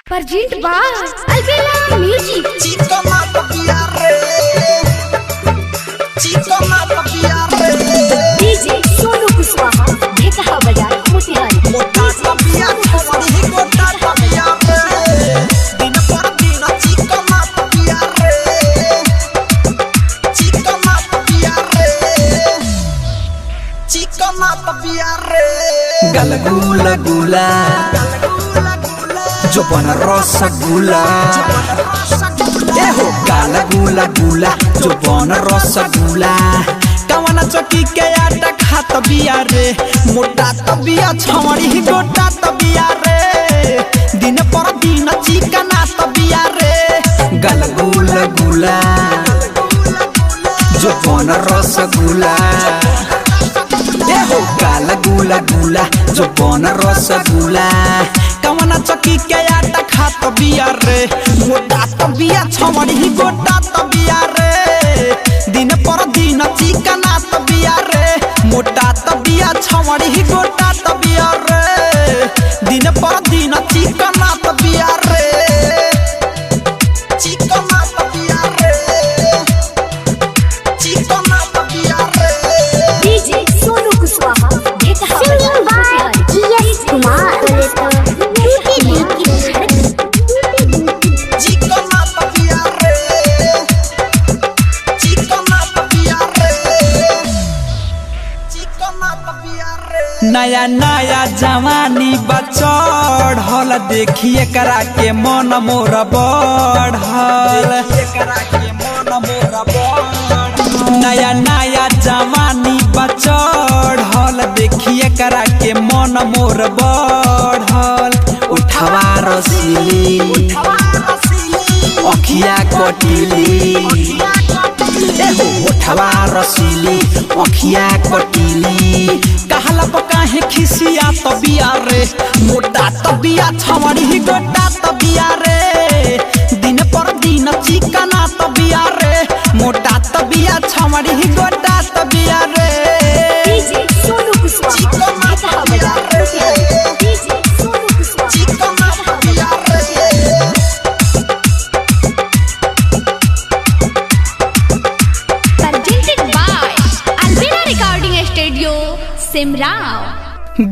Presented by Albella Music. Chico mata piarre, Chico mata piarre. DJ Sonu Kuswaha, Dheka Bazaar, Motihari. Mota piar, हमारी ही गोटा पिarre. दिन पर दिन Chico mata piarre, Chico mata piarre, Chico mata piarre. गलगुला गुला जो बन रसगुल्ला ए हो काला गुला गुला जो बन रसगुल्ला कवना चौकी के आटा खात बिया रे मोटा तबिया छमड़ी गोटा तबिया रे दिन पर दिन चिकना तबिया रे गलगुला गुला जो बन रसगुल्ला ए हो काला गुला गुला जो बन रसगुल्ला कवना चौकी के आटा खात बिया रे मोटा तबिया छमड़ी गोटा तबिया रे दिन पर दिन चिकना तबिया रे मोटा तबिया छमड़ी गोटा तबिया रे दिन पर दिन चिकना तबिया रे Chico mata piarre, Chico mata piarre. DJ Sonu Kuswaha, Dheka Bazaar, Motihari. Yes, Kumar. Chico mata piarre, Chico mata piarre, Chico mata piarre. नया नया जवानी बचड़ हल देखिए करा के मन मोर बढ़ल नया नया जवानी बचड़ हल देखिए करा के मन मोर बढ़ल उठवा रसीली अखिया कटिली उठवा रसीली अखिया कटिली कहला काहे खिसिया तबिया रे मोटा तबिया छमड़ी गोटा तबिया रे दिन पर दिन चिकना तबिया रे मोटा तबिया छमड़ी गोटा तबिया रे DJ Sonu Kuswaha, Dheka Bazaar, Motihari. DJ Sonu Kuswaha, Chico mata piarre, presented by Albella Recording Studio, Simrao.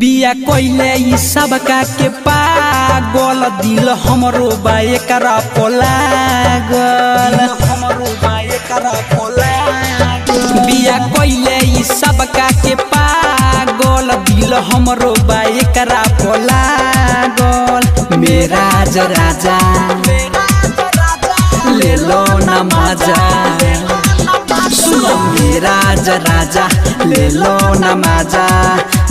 बिया कोइले ई सब का के पागल दिल हमरो बा एकरा पोलागल हमरो बा एकरा पोलागल बिया कोइले ई सब का के पागल दिल हमरो बा एकरा पोलागल मेरा राजा ले लो ना मजा सुनो मेरा राजा ले लो ना मजा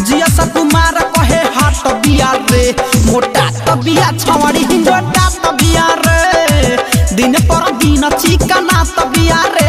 जिया कुमार कहे हाथ बिया रे मोटा तबिया छमड़ी गोटा तबिया रे दिन पर दिन चिकना तबिया रे